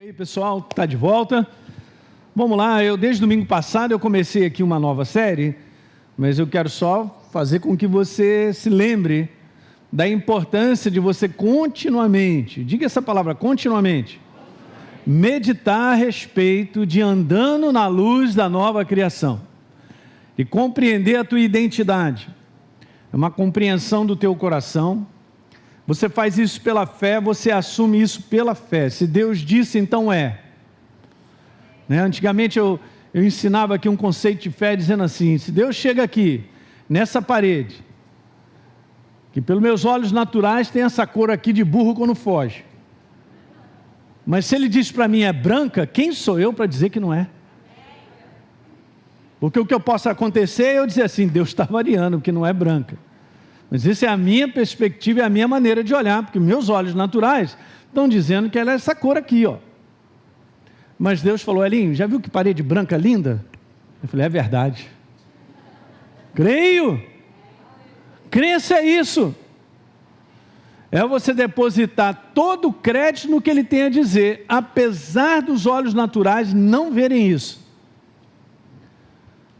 E aí, pessoal, está de volta? Vamos lá, desde domingo passado eu comecei aqui uma nova série, mas eu quero só fazer com que você se lembre da importância de você continuamente, diga essa palavra, continuamente, meditar a respeito de andando na luz da nova criação e compreender a tua identidade. É uma compreensão do teu coração. Você faz isso pela fé, você assume isso pela fé. Se Deus disse, então é. Antigamente eu ensinava aqui um conceito de fé dizendo assim: se Deus chega aqui, nessa parede, que pelos meus olhos naturais tem essa cor aqui de burro quando foge. Mas se Ele diz para mim é branca, quem sou eu para dizer que não é? Porque o que eu possa acontecer é eu dizer assim: Deus está variando, porque não é branca. Mas essa é a minha perspectiva e a minha maneira de olhar, porque meus olhos naturais estão dizendo que ela é essa cor aqui, ó. Mas Deus falou: Elinho, já viu que parede branca linda? Eu falei: é verdade. Creio. Crença é isso. É você depositar todo o crédito no que Ele tem a dizer, apesar dos olhos naturais não verem isso.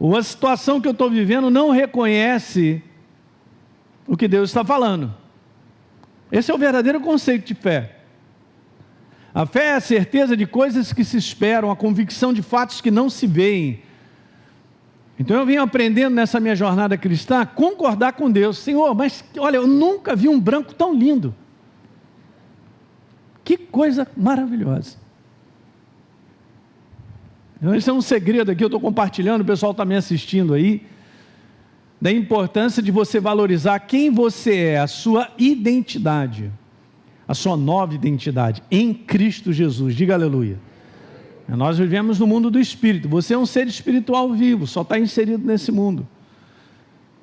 Uma situação que eu estou vivendo não reconhece o que Deus está falando. Esse é o verdadeiro conceito de fé. A fé é a certeza de coisas que se esperam, a convicção de fatos que não se veem. Então eu venho aprendendo nessa minha jornada cristã a concordar com Deus. Senhor, mas olha, eu nunca vi um branco tão lindo. Que coisa maravilhosa. Então, esse é um segredo aqui, eu estou compartilhando, o pessoal está me assistindo aí, da importância de você valorizar quem você é, a sua identidade, a sua nova identidade em Cristo Jesus. Diga aleluia. Nós vivemos no mundo do Espírito. Você é um ser espiritual vivo, só está inserido nesse mundo.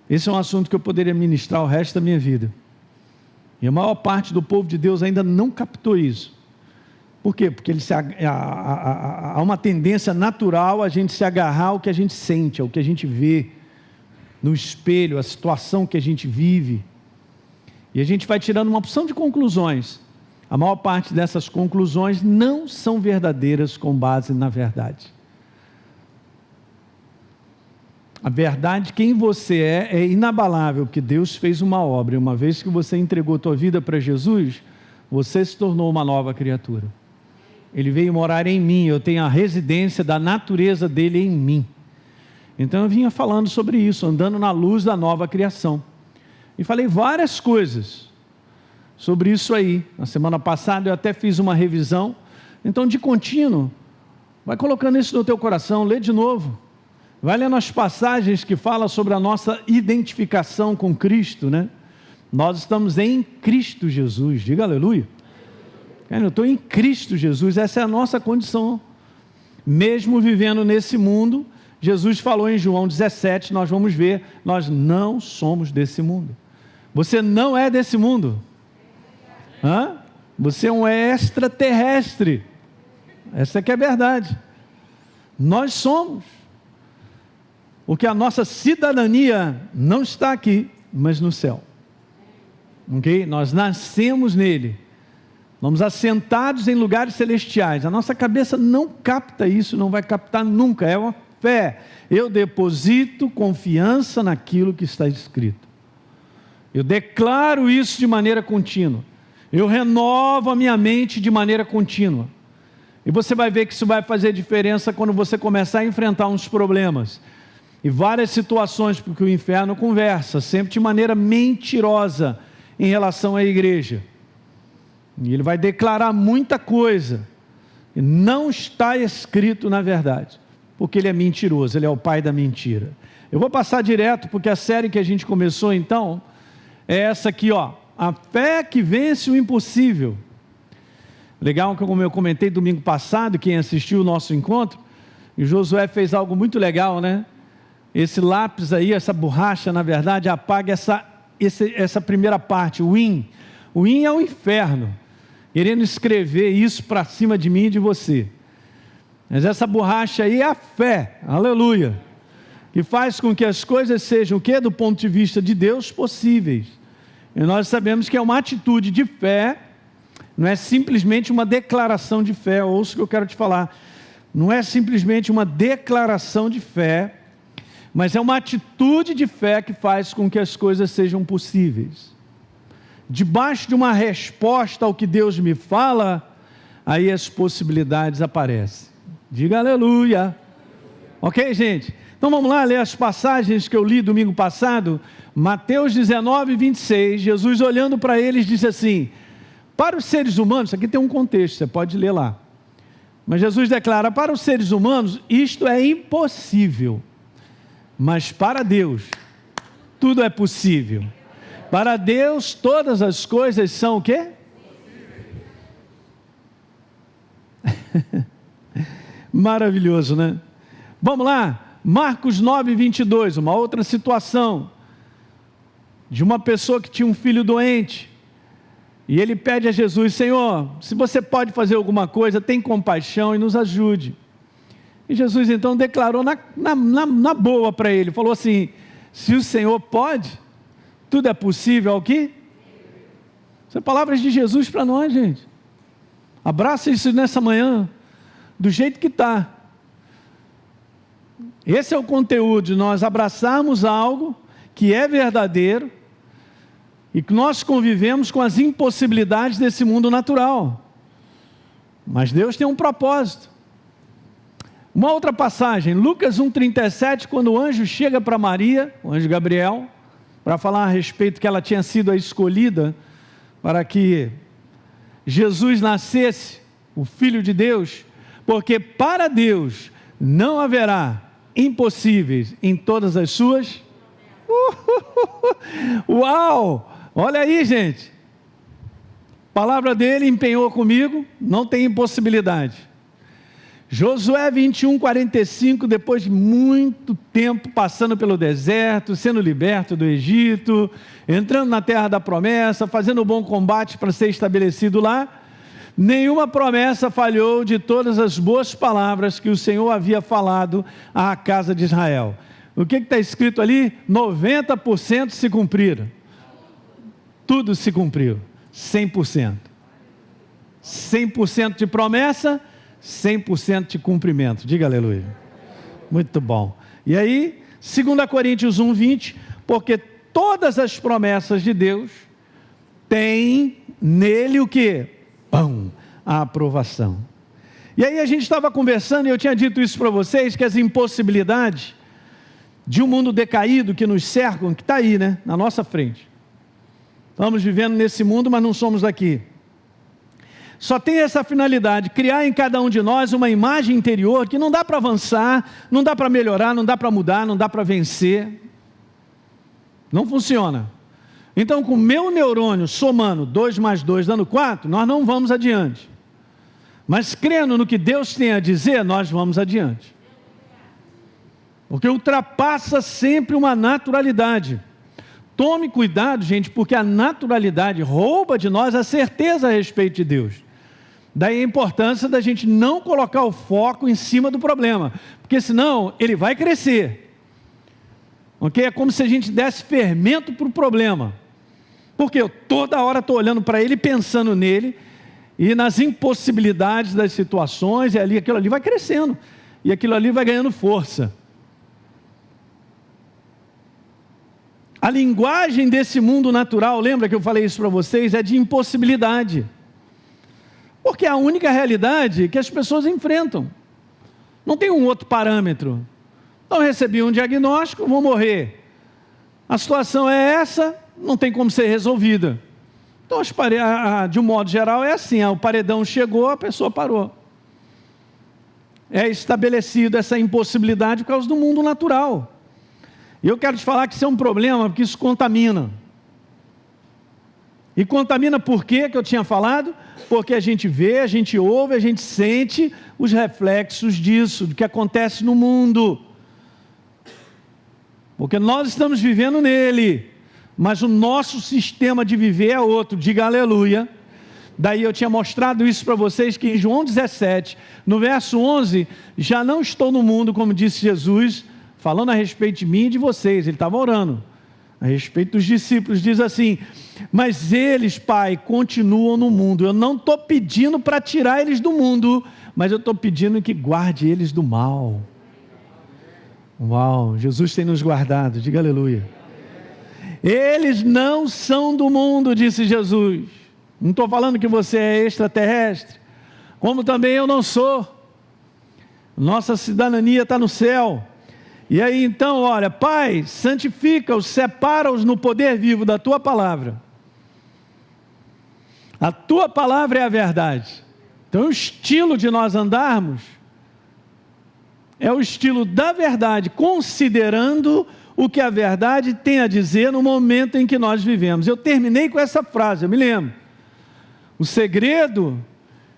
Esse é um assunto que eu poderia ministrar o resto da minha vida. E a maior parte do povo de Deus ainda não captou isso. Por quê? Porque há uma tendência natural a gente se agarrar ao que a gente sente, ao que a gente vê no espelho, a situação que a gente vive. E a gente vai tirando uma opção de conclusões. A maior parte dessas conclusões não são verdadeiras com base na verdade. A verdade, quem você é inabalável, porque Deus fez uma obra. E uma vez que você entregou a tua vida para Jesus, você se tornou uma nova criatura. Ele veio morar em mim, eu tenho a residência da natureza dele em mim. Então eu vinha falando sobre isso, andando na luz da nova criação. E falei várias coisas sobre isso aí. Na semana passada eu até fiz uma revisão. Então, de contínuo, vai colocando isso no teu coração, lê de novo. Vai lendo as passagens que falam sobre a nossa identificação com Cristo, né? Nós estamos em Cristo Jesus, diga aleluia. Eu estou em Cristo Jesus, essa é a nossa condição. Mesmo vivendo nesse mundo, Jesus falou em João 17, nós vamos ver, nós não somos desse mundo. Você não é desse mundo. Você é um extraterrestre. Essa que é a verdade. Nós somos. Porque a nossa cidadania não está aqui, mas no céu. Ok? Nós nascemos nele. Vamos assentados em lugares celestiais. A nossa cabeça não capta isso, não vai captar nunca. É uma fé. Eu deposito confiança naquilo que está escrito. Eu declaro isso de maneira contínua. Eu renovo a minha mente de maneira contínua. E você vai ver que isso vai fazer diferença quando você começar a enfrentar uns problemas. E várias situações, porque o inferno conversa, sempre de maneira mentirosa em relação à igreja. E ele vai declarar muita coisa. E não está escrito na verdade. Porque ele é mentiroso, ele é o pai da mentira. Eu vou passar direto, porque a série que a gente começou então é essa aqui, ó. A fé que vence o impossível. Legal, como eu comentei domingo passado, quem assistiu o nosso encontro, e Josué fez algo muito legal, né? Esse lápis aí, essa borracha, na verdade, apaga essa primeira parte, o in. O in é o inferno, querendo escrever isso para cima de mim e de você. Mas essa borracha aí é a fé, aleluia, que faz com que as coisas sejam o quê? Do ponto de vista de Deus, possíveis. E nós sabemos que é uma atitude de fé não é simplesmente uma declaração de fé. Ouça o que eu quero te falar. Não é simplesmente uma declaração de fé, mas é uma atitude de fé que faz com que as coisas sejam possíveis. Debaixo de uma resposta ao que Deus me fala, aí as possibilidades aparecem. Diga aleluia. Ok, gente? Então vamos lá ler as passagens que eu li domingo passado. Mateus 19, 26. Jesus, olhando para eles, disse assim: para os seres humanos, isso aqui tem um contexto, você pode ler lá. Mas Jesus declara: para os seres humanos isto é impossível, mas para Deus tudo é possível. Para Deus todas as coisas são o quê? Maravilhoso, né? Vamos lá, Marcos 9, 22, uma outra situação de uma pessoa que tinha um filho doente, e ele pede a Jesus: Senhor, se você pode fazer alguma coisa, tem compaixão e nos ajude. E Jesus então declarou na boa para ele, falou assim: se o Senhor pode, tudo é possível ao quê? São palavras de Jesus para nós, gente. Abraça isso nessa manhã, do jeito que está. Esse é o conteúdo de nós abraçarmos algo que é verdadeiro e que nós convivemos com as impossibilidades desse mundo natural. Mas Deus tem um propósito. Uma outra passagem, Lucas 1,37, quando o anjo chega para Maria, o anjo Gabriel, para falar a respeito que ela tinha sido a escolhida para que Jesus nascesse, o Filho de Deus, porque para Deus não haverá impossíveis em todas as suas... Uau! Olha aí, gente. A palavra dele empenhou comigo, não tem impossibilidade. Josué 21, 45, depois de muito tempo passando pelo deserto, sendo liberto do Egito, entrando na terra da promessa, fazendo um bom combate para ser estabelecido lá, nenhuma promessa falhou de todas as boas palavras que o Senhor havia falado à casa de Israel. O que está escrito ali? 90% se cumpriram. Tudo se cumpriu. 100%. 100% de promessa, 100% de cumprimento. Diga aleluia. Muito bom. E aí, 2 Coríntios 1, 20, porque todas as promessas de Deus têm nele o quê? Pão, a aprovação. E aí a gente estava conversando e eu tinha dito isso para vocês, que as impossibilidades de um mundo decaído que nos cercam, que está aí, né, na nossa frente. Estamos vivendo nesse mundo, mas não somos daqui. Só tem essa finalidade, criar em cada um de nós uma imagem interior que não dá para avançar, não dá para melhorar, não dá para mudar, não dá para vencer. Não funciona. Então, com o meu neurônio somando 2 mais 2 dando 4, nós não vamos adiante. Mas crendo no que Deus tem a dizer, nós vamos adiante. Porque ultrapassa sempre uma naturalidade. Tome cuidado, gente, porque a naturalidade rouba de nós a certeza a respeito de Deus. Daí a importância da gente não colocar o foco em cima do problema, porque senão ele vai crescer. Ok? É como se a gente desse fermento para o problema. Porque eu toda hora estou olhando para ele, pensando nele, e nas impossibilidades das situações, e ali, aquilo ali vai crescendo, e aquilo ali vai ganhando força. A linguagem desse mundo natural, lembra que eu falei isso para vocês, é de impossibilidade. Porque é a única realidade que as pessoas enfrentam. Não tem um outro parâmetro. Então, recebi um diagnóstico, vou morrer. A situação é essa, não tem como ser resolvida. Então, de um modo geral, é assim, o paredão chegou, a pessoa parou. É estabelecida essa impossibilidade por causa do mundo natural. E eu quero te falar que isso é um problema, porque isso contamina. E contamina por quê que eu tinha falado? Porque a gente vê, a gente ouve, a gente sente os reflexos disso, do que acontece no mundo. Porque nós estamos vivendo nele, mas o nosso sistema de viver é outro, diga aleluia. Daí eu tinha mostrado isso para vocês, que em João 17, no verso 11, já não estou no mundo, como disse Jesus, falando a respeito de mim e de vocês, ele estava orando. a respeito dos discípulos, diz assim: mas eles, Pai, continuam no mundo. Eu não estou pedindo para tirar eles do mundo, mas eu estou pedindo que guarde eles do mal. Uau, Jesus tem nos guardado, diga aleluia. Eles não são do mundo, disse Jesus. Não estou falando que você é extraterrestre, como também eu não sou. Nossa cidadania está no céu. E aí então, olha, Pai, santifica-os, separa-os no poder vivo da Tua palavra. A Tua palavra é a verdade. Então o estilo de nós andarmos é o estilo da verdade, considerando o que a verdade tem a dizer no momento em que nós vivemos. Eu terminei com essa frase, eu me lembro. O segredo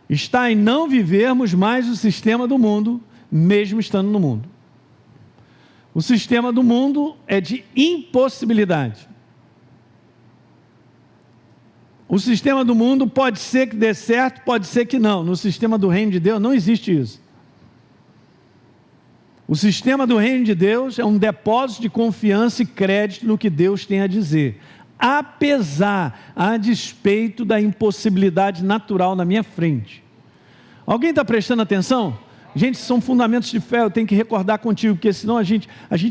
está em não vivermos mais o sistema do mundo, mesmo estando no mundo. O sistema do mundo é de impossibilidade. O sistema do mundo pode ser que dê certo, pode ser que não. No sistema do reino de Deus não existe isso. O sistema do reino de Deus é um depósito de confiança e crédito no que Deus tem a dizer, apesar, a despeito da impossibilidade natural na minha frente. Alguém está prestando atenção? Gente, são fundamentos de fé, eu tenho que recordar contigo, porque senão a gente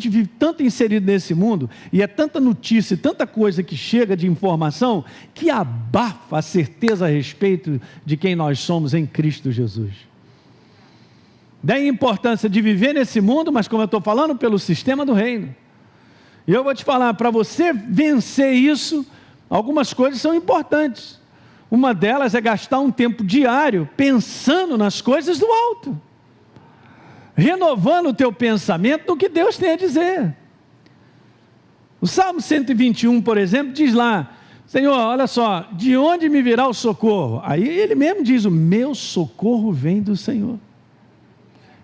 vive tanto inserido nesse mundo, e é tanta notícia, tanta coisa que chega de informação, que abafa a certeza a respeito de quem nós somos em Cristo Jesus. Daí a importância de viver nesse mundo, mas como eu estou falando, pelo sistema do reino. E eu vou te falar, para você vencer isso, algumas coisas são importantes. Uma delas é gastar um tempo diário pensando nas coisas do alto, renovando o teu pensamento no que Deus tem a dizer. O Salmo 121, por exemplo, diz lá: Senhor, olha só, de onde me virá o socorro? Aí ele mesmo diz: o meu socorro vem do Senhor.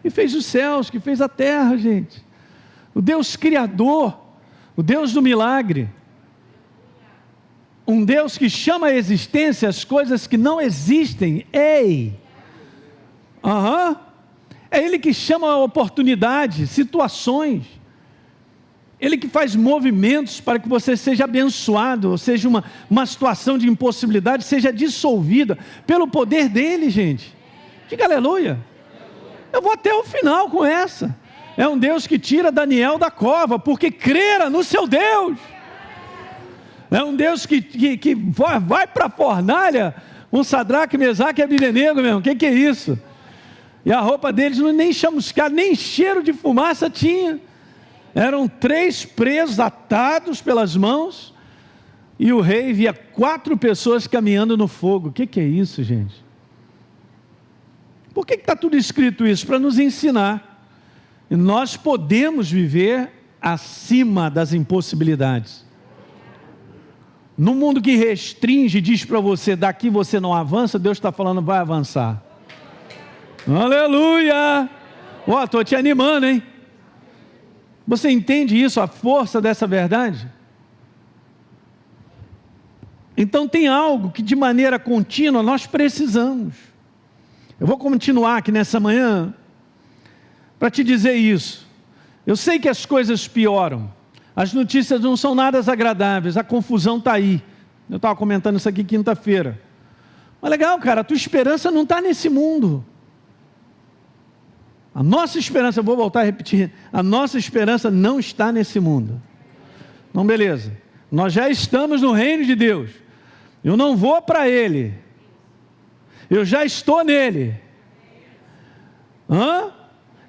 E fez os céus, que fez a terra, gente. O Deus criador, o Deus do milagre. Um Deus que chama à existência as coisas que não existem. Ei! É Ele que chama a oportunidade, situações. Ele que faz movimentos para que você seja abençoado, ou seja, uma situação de impossibilidade seja dissolvida pelo poder dEle, gente. Diga aleluia. Eu vou até o final com essa. É um Deus que tira Daniel da cova, porque crera no seu Deus. É um Deus que vai para a fornalha, um Sadraque, Mesaque e Abdenego, meu. O que é isso? E a roupa deles não nem chamuscada, nem cheiro de fumaça tinha. Eram 3 presos atados pelas mãos, e o rei via 4 pessoas caminhando no fogo. O que é isso, gente? Por que está tudo escrito isso? Para nos ensinar. E nós podemos viver acima das impossibilidades. No mundo que restringe, diz para você, daqui você não avança, Deus está falando, vai avançar. Aleluia! Estou te animando, hein? Você entende isso, a força dessa verdade? Então tem algo que de maneira contínua nós precisamos. Eu vou continuar aqui nessa manhã para te dizer isso. Eu sei que as coisas pioram, as notícias não são nada agradáveis, a confusão está aí. Eu estava comentando isso aqui quinta-feira. Mas legal, cara, a tua esperança não está nesse mundo. A nossa esperança, eu vou voltar a repetir, a nossa esperança não está nesse mundo. Então beleza, nós já estamos no reino de Deus. Eu não vou para Ele. Eu já estou nele.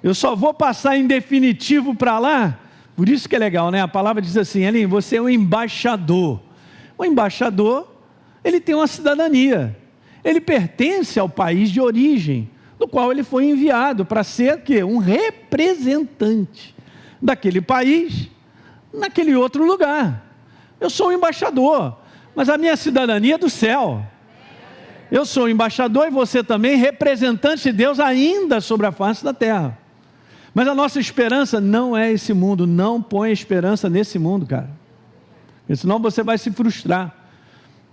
Eu só vou passar em definitivo para lá. Por isso que é legal, né? A palavra diz assim: Elinho, você é um embaixador. O embaixador, ele tem uma cidadania. Ele pertence ao país de origem, do qual ele foi enviado para ser o quê? Um representante daquele país, naquele outro lugar. Eu sou um embaixador, mas a minha cidadania é do céu. Eu sou embaixador e você também, representante de Deus ainda sobre a face da terra. Mas a nossa esperança não é esse mundo. Não põe esperança nesse mundo, cara, porque senão você vai se frustrar.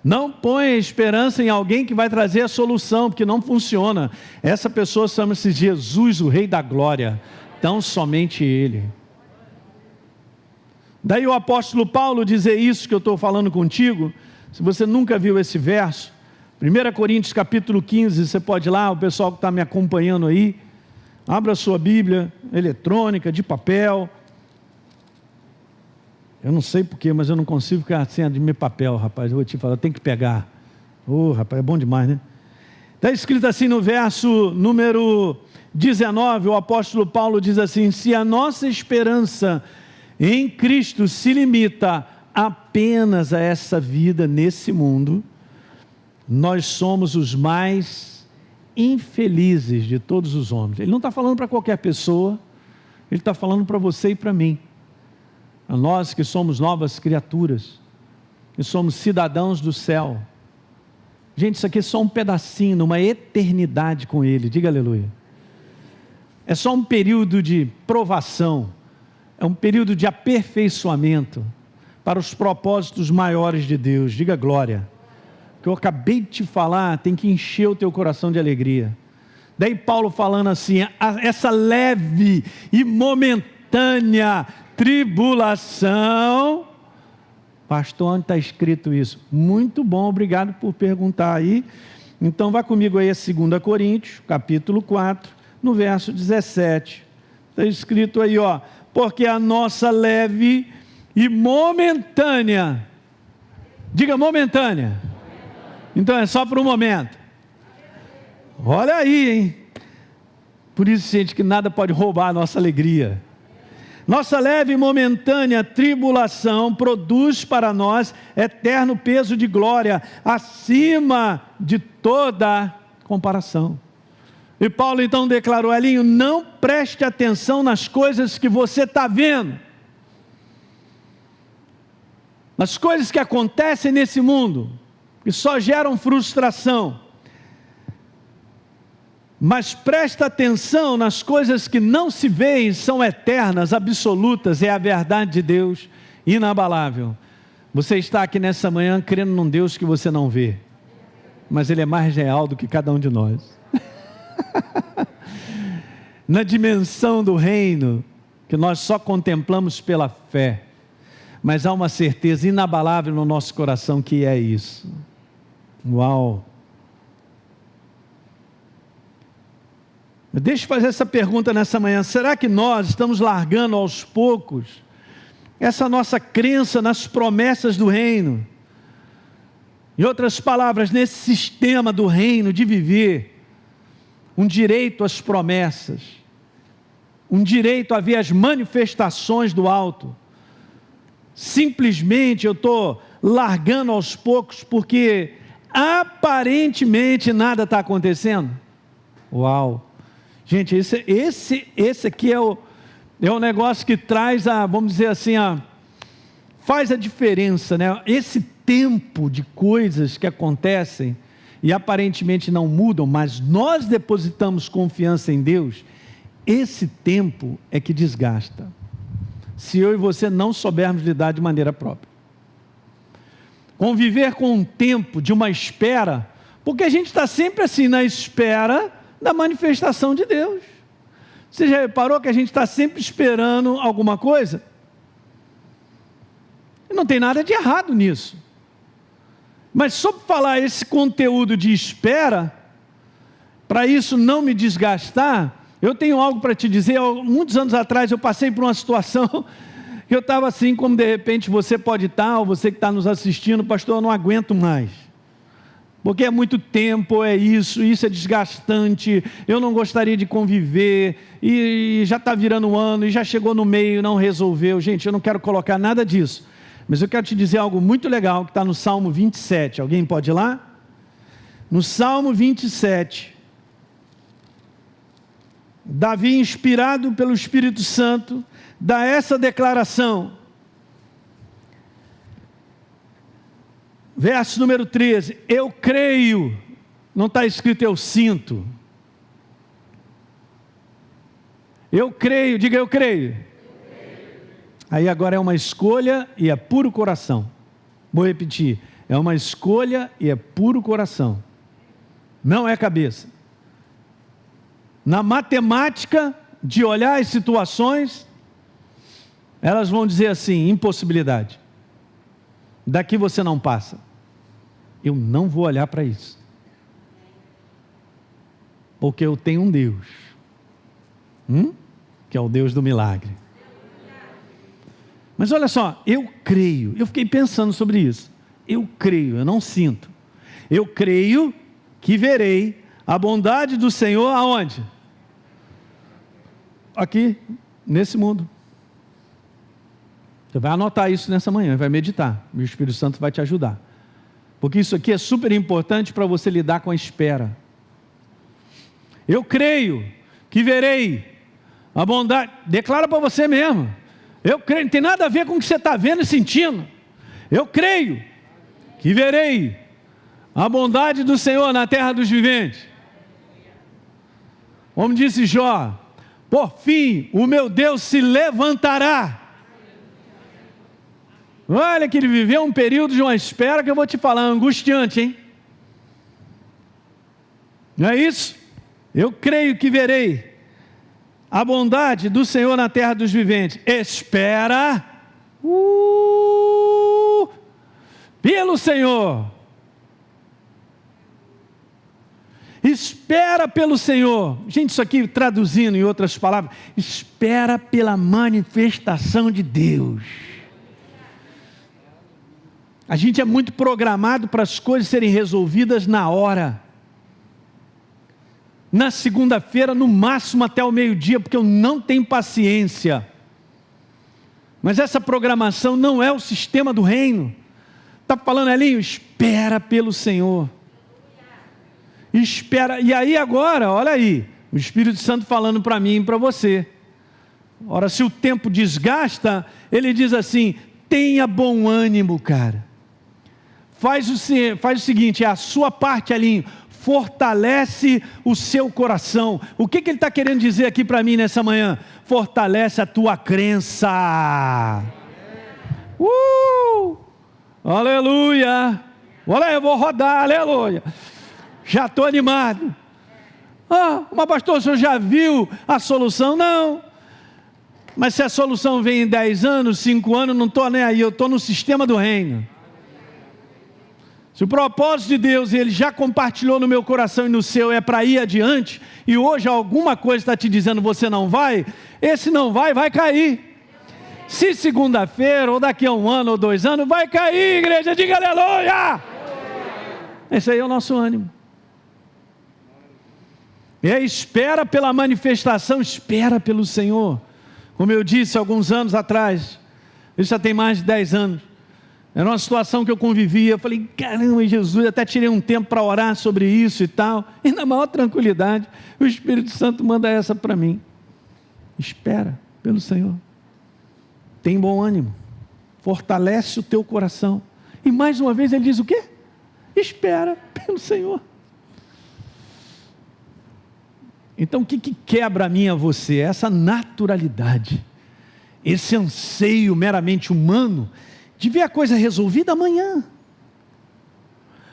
Não põe esperança em alguém que vai trazer a solução, porque não funciona. Essa pessoa chama-se Jesus, o Rei da Glória. Então somente Ele. Daí o apóstolo Paulo dizer isso que eu estou falando contigo, se você nunca viu esse verso, 1 Coríntios capítulo 15, você pode ir lá, o pessoal que está me acompanhando aí, abra a sua Bíblia, eletrônica, de papel. Eu não sei porquê, mas eu não consigo ficar sem a de meu papel, rapaz, eu vou te falar, tem que pegar. Rapaz, é bom demais, né? Está escrito assim no verso número 19, o apóstolo Paulo diz assim: se a nossa esperança em Cristo se limita apenas a essa vida nesse mundo, nós somos os mais infelizes de todos os homens. Ele não está falando para qualquer pessoa, ele está falando para você e para mim, a nós que somos novas criaturas, que somos cidadãos do céu. Gente, isso aqui é só um pedacinho, uma eternidade com Ele, diga aleluia. É só um período de provação, é um período de aperfeiçoamento para os propósitos maiores de Deus, diga glória. O que eu acabei de te falar tem que encher o teu coração de alegria. Daí Paulo falando assim, essa leve e momentânea tribulação. Pastor, onde está escrito isso? Muito bom, obrigado por perguntar aí. Então vá comigo aí a 2 Coríntios, capítulo 4, no verso 17. Está escrito aí, porque a nossa leve e momentânea, diga momentânea, então é só para o momento. Olha aí, hein? Por isso, gente, que nada pode roubar a nossa alegria. Nossa leve e momentânea tribulação produz para nós eterno peso de glória, acima de toda comparação. E Paulo então declarou, Elinho, não preste atenção nas coisas que você está vendo, nas coisas que acontecem nesse mundo, que só geram frustração. Mas presta atenção nas coisas que não se veem, são eternas, absolutas, é a verdade de Deus, inabalável. Você está aqui nessa manhã crendo num Deus que você não vê, mas Ele é mais real do que cada um de nós. Na dimensão do reino, que nós só contemplamos pela fé, mas há uma certeza inabalável no nosso coração que é isso. Uau! Deixa eu fazer essa pergunta nessa manhã, será que nós estamos largando aos poucos essa nossa crença nas promessas do reino? Em outras palavras, nesse sistema do reino de viver, um direito às promessas, um direito a ver as manifestações do alto. Simplesmente eu estou largando aos poucos porque aparentemente nada está acontecendo. Uau! Gente, esse aqui é o negócio que traz vamos dizer assim, faz a diferença, né? Esse tempo de coisas que acontecem e aparentemente não mudam, mas nós depositamos confiança em Deus, esse tempo é que desgasta, se eu e você não soubermos lidar de maneira própria. Conviver com um tempo de uma espera, porque a gente está sempre assim, na espera da manifestação de Deus. Você já reparou que a gente está sempre esperando alguma coisa? E não tem nada de errado nisso. Mas só para falar esse conteúdo de espera, para isso não me desgastar, eu tenho algo para te dizer. Muitos anos atrás eu passei por uma situação que eu estava assim, como de repente você pode estar, ou você que está nos assistindo, pastor, eu não aguento mais. Porque é muito tempo, isso é desgastante, eu não gostaria de conviver, e já está virando um ano, e já chegou no meio e não resolveu. Gente, eu não quero colocar nada disso, mas eu quero te dizer algo muito legal, que está no Salmo 27, alguém pode ir lá? No Salmo 27, Davi, inspirado pelo Espírito Santo, dá essa declaração, verso número 13, eu creio, não está escrito eu sinto, eu creio, diga eu creio. Aí agora é uma escolha e é puro coração. Vou repetir, é uma escolha e é puro coração, não é cabeça. Na matemática de olhar as situações, elas vão dizer assim: impossibilidade. Daqui você não passa. Eu não vou olhar para isso. Porque eu tenho um Deus. Que é o Deus do milagre. Mas olha só, eu creio. Eu fiquei pensando sobre isso. Eu creio, eu não sinto. Eu creio que verei a bondade do Senhor aonde? Aqui, nesse mundo. Você vai anotar isso nessa manhã, vai meditar. E o Espírito Santo vai te ajudar. Porque isso aqui é super importante para você lidar com a espera. Eu creio que verei a bondade. Declara para você mesmo. Eu creio, não tem nada a ver com o que você está vendo e sentindo. Eu creio que verei a bondade do Senhor na terra dos viventes. Como disse Jó, por fim o meu Deus se levantará. Olha que ele viveu um período de uma espera que eu vou te falar, angustiante, hein? Não é isso? Eu creio que verei a bondade do Senhor na terra dos viventes. Espera pelo Senhor. Espera pelo Senhor. Gente, isso aqui traduzindo em outras palavras, espera pela manifestação de Deus. A gente é muito programado para as coisas serem resolvidas na hora. Na segunda-feira, no máximo até o meio-dia, porque eu não tenho paciência. Mas essa programação não é o sistema do reino. Está falando ali, espera pelo Senhor. Espera, e aí agora, olha aí, o Espírito Santo falando para mim e para você. Ora, se o tempo desgasta, ele diz assim, tenha bom ânimo, cara. Faz o seguinte, é a sua parte ali, fortalece o seu coração. O que ele está querendo dizer aqui para mim nessa manhã? Fortalece a tua crença. Aleluia. Olha aí, eu vou rodar, aleluia. Já estou animado. Mas pastor, o senhor já viu a solução? Não. Mas se a solução vem em 10 anos, 5 anos, não estou nem aí, eu estou no sistema do reino. Se o propósito de Deus, Ele já compartilhou no meu coração e no seu, é para ir adiante, e hoje alguma coisa está te dizendo você não vai, esse não vai, vai cair. Se segunda-feira, ou daqui a 1 ano ou 2 anos, vai cair, igreja, diga aleluia! Esse aí é o nosso ânimo. E aí, espera pela manifestação, espera pelo Senhor. Como eu disse alguns anos atrás, isso já tem mais de 10 anos, era uma situação que eu convivia, eu falei, caramba, Jesus, até tirei um tempo para orar sobre isso e tal, e na maior tranquilidade, o Espírito Santo manda essa para mim, espera pelo Senhor, tem bom ânimo, fortalece o teu coração, e mais uma vez ele diz o quê? Espera pelo Senhor. Então o que quebra a mim e a você? Essa naturalidade, esse anseio meramente humano, de ver a coisa resolvida amanhã,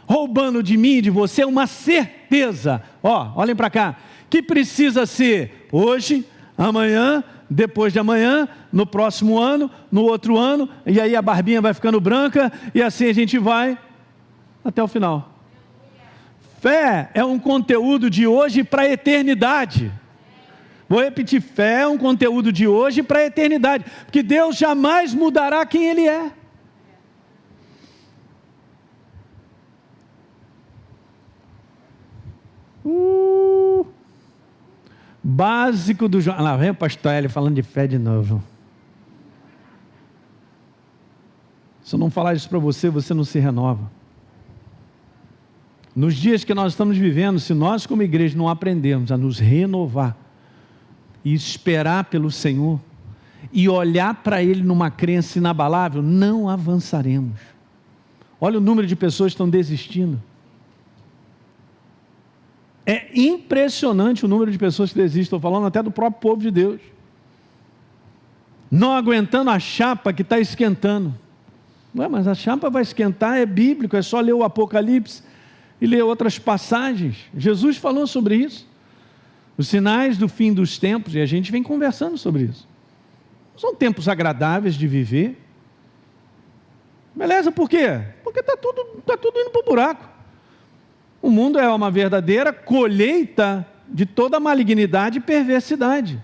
roubando de mim e de você uma certeza, olhem para cá, que precisa ser hoje, amanhã, depois de amanhã, no próximo ano, no outro ano, e aí a barbinha vai ficando branca, e assim a gente vai até o final. Fé é um conteúdo de hoje para a eternidade. Vou repetir, fé é um conteúdo de hoje para a eternidade, porque Deus jamais mudará quem Ele é. Básico do João. Lá vem o pastor Hélio falando de fé de novo. Se eu não falar isso para você, você não se renova. Nos dias que nós estamos vivendo, se nós como igreja não aprendermos a nos renovar e esperar pelo Senhor e olhar para Ele numa crença inabalável, não avançaremos. Olha o número de pessoas que estão desistindo. É impressionante o número de pessoas que desistem, estou falando até do próprio povo de Deus. Não aguentando a chapa que está esquentando. Ué, mas a chapa vai esquentar, é bíblico, é só ler o Apocalipse e ler outras passagens. Jesus falou sobre isso. Os sinais do fim dos tempos, e a gente vem conversando sobre isso. São tempos agradáveis de viver. Beleza, por quê? Porque está tudo indo para o buraco. O mundo é uma verdadeira colheita de toda a malignidade e perversidade.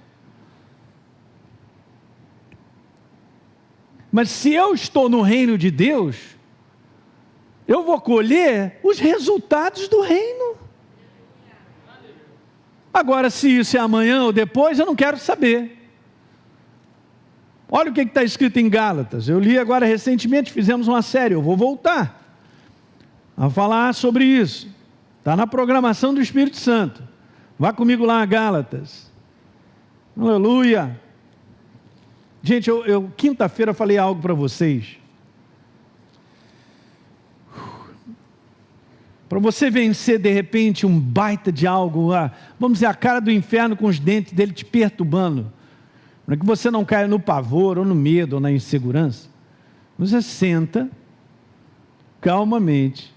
Mas se eu estou no reino de Deus, eu vou colher os resultados do reino. Agora, se isso é amanhã ou depois, eu não quero saber. Olha o que está escrito em Gálatas. Eu li agora recentemente, fizemos uma série, eu vou voltar a falar sobre isso. Está na programação do Espírito Santo. Vá comigo lá a Gálatas. Aleluia. Gente, eu quinta-feira falei algo para vocês. Para você vencer de repente um baita de algo, vamos dizer, a cara do inferno com os dentes dele te perturbando, para que você não caia no pavor, ou no medo, ou na insegurança, você senta calmamente,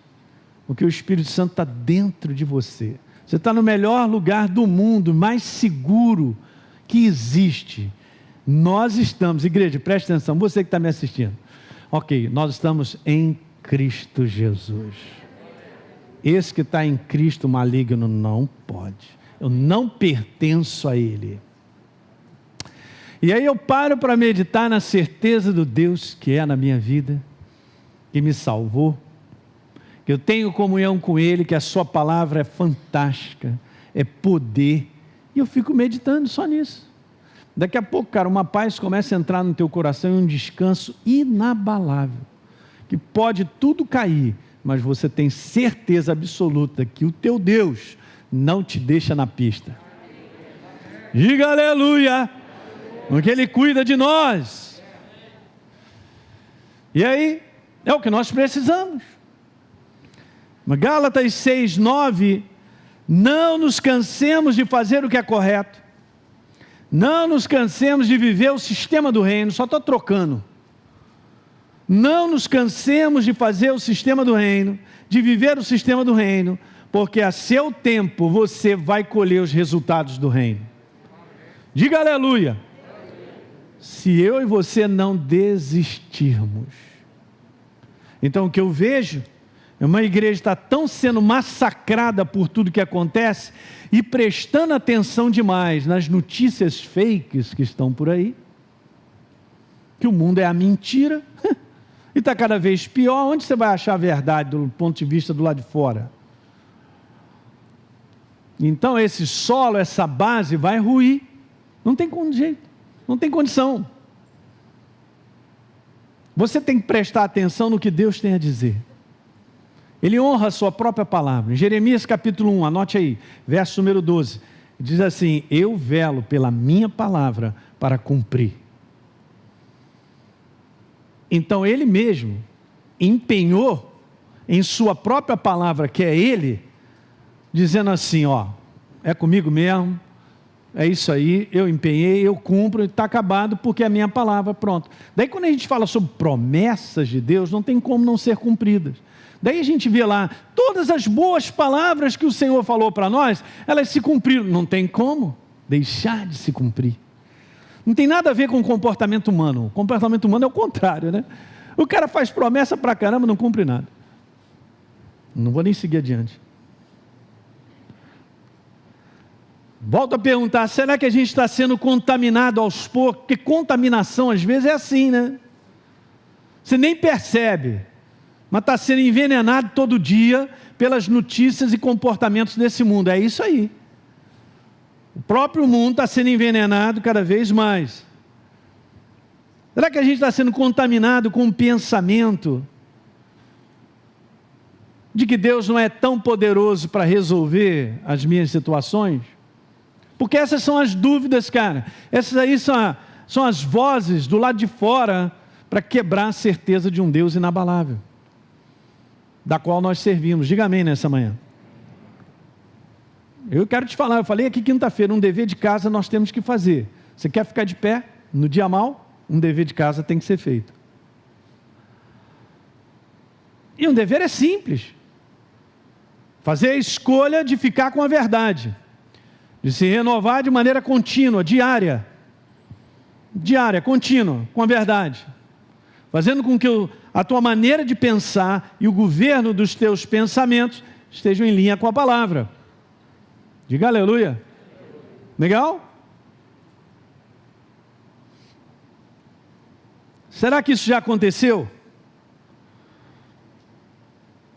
porque o Espírito Santo está dentro de você. Você está no melhor lugar do mundo, mais seguro que existe. Nós estamos, igreja, preste atenção, você que está me assistindo. Ok, nós estamos em Cristo Jesus. Esse que está em Cristo, o maligno não pode. Eu não pertenço a ele. E aí eu paro para meditar na certeza do Deus que é na minha vida, que me salvou, que eu tenho comunhão com ele, que a sua palavra é fantástica, é poder, e eu fico meditando só nisso. Daqui a pouco, cara, uma paz começa a entrar no teu coração e um descanso inabalável, que pode tudo cair, mas você tem certeza absoluta que o teu Deus não te deixa na pista. Diga aleluia, porque Ele cuida de nós. E aí, é o que nós precisamos. Gálatas 6:9, não nos cansemos de fazer o que é correto, não nos cansemos de viver o sistema do reino, só estou trocando. Não nos cansemos de fazer o sistema do reino, de viver o sistema do reino, porque a seu tempo você vai colher os resultados do reino. Diga aleluia. Se eu e você não desistirmos. Então o que eu vejo é uma igreja que está tão sendo massacrada por tudo que acontece e prestando atenção demais nas notícias fakes que estão por aí, que o mundo é a mentira, e está cada vez pior. Onde você vai achar a verdade do ponto de vista do lado de fora? Então esse solo, essa base vai ruir, não tem jeito, não tem condição. Você tem que prestar atenção no que Deus tem a dizer. Ele honra a sua própria palavra. Em Jeremias capítulo 1, anote aí, verso número 12, diz assim: eu velo pela minha palavra para cumprir. Então ele mesmo empenhou em sua própria palavra, que é ele, dizendo assim, é comigo mesmo, é isso aí, eu empenhei, eu cumpro, está acabado, porque é a minha palavra, pronto. Daí quando a gente fala sobre promessas de Deus, não tem como não ser cumpridas. Daí a gente vê lá, todas as boas palavras que o Senhor falou para nós, elas se cumpriram. Não tem como deixar de se cumprir. Não tem nada a ver com o comportamento humano. O comportamento humano é o contrário, né? O cara faz promessa pra caramba, não cumpre nada. Não vou nem seguir adiante. Volto a perguntar, será que a gente está sendo contaminado aos poucos? Porque contaminação às vezes é assim, né? Você nem percebe, mas está sendo envenenado todo dia pelas notícias e comportamentos desse mundo. É isso aí. O próprio mundo está sendo envenenado cada vez mais. Será que a gente está sendo contaminado com um pensamento de que Deus não é tão poderoso para resolver as minhas situações? Porque essas são as dúvidas, cara. Essas aí são as vozes do lado de fora para quebrar a certeza de um Deus inabalável, da qual nós servimos. Diga amém nessa manhã. Eu quero te falar, eu falei aqui quinta-feira, um dever de casa nós temos que fazer. Você quer ficar de pé no dia mau? Um dever de casa tem que ser feito. E um dever é simples. Fazer a escolha de ficar com a verdade, de se renovar de maneira contínua, diária. diária, contínua, com a verdade, fazendo com que a tua maneira de pensar e o governo dos teus pensamentos estejam em linha com a palavra. Diga aleluia. Legal? Será que isso já aconteceu?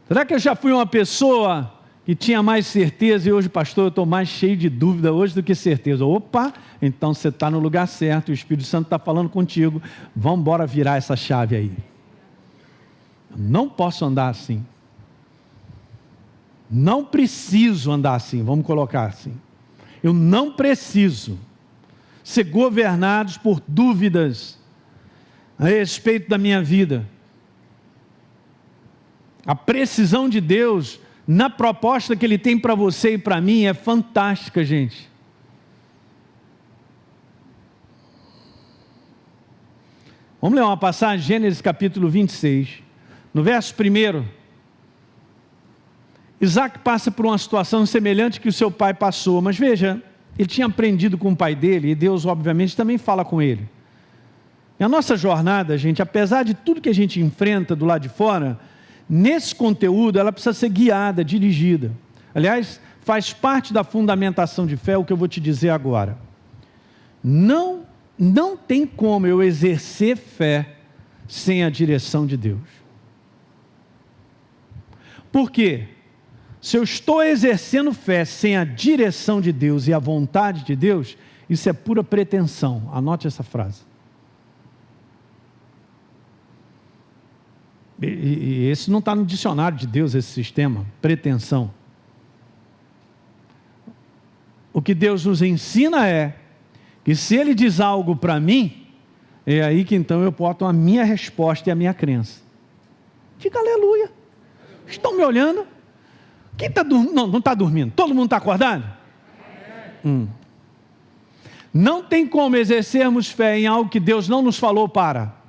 Será que eu já fui uma pessoa que tinha mais certeza e hoje, pastor, eu estou mais cheio de dúvida hoje do que certeza? Opa, então você está no lugar certo, o Espírito Santo está falando contigo, vamos embora virar essa chave aí. Eu não posso andar assim. Não preciso andar assim, vamos colocar assim. Eu não preciso ser governados por dúvidas a respeito da minha vida. A precisão de Deus na proposta que Ele tem para você e para mim é fantástica, gente. Vamos ler uma passagem, Gênesis capítulo 26, no verso 1. Isaac passa por uma situação semelhante que o seu pai passou, mas veja, ele tinha aprendido com o pai dele, e Deus obviamente também fala com ele. E a nossa jornada, gente, apesar de tudo que a gente enfrenta do lado de fora, nesse conteúdo ela precisa ser guiada, dirigida. Aliás, faz parte da fundamentação de fé o que eu vou te dizer agora. Não tem como eu exercer fé sem a direção de Deus. Por quê? Se eu estou exercendo fé sem a direção de Deus e a vontade de Deus, isso é pura pretensão. Anote essa frase. E esse não está no dicionário de Deus, esse sistema, pretensão. O que Deus nos ensina é que se Ele diz algo para mim, é aí que então eu boto a minha resposta e a minha crença. Diga aleluia. Estão me olhando? Quem está dormindo? Não está dormindo. Todo mundo está acordado? Não tem como exercermos fé em algo que Deus não nos falou para.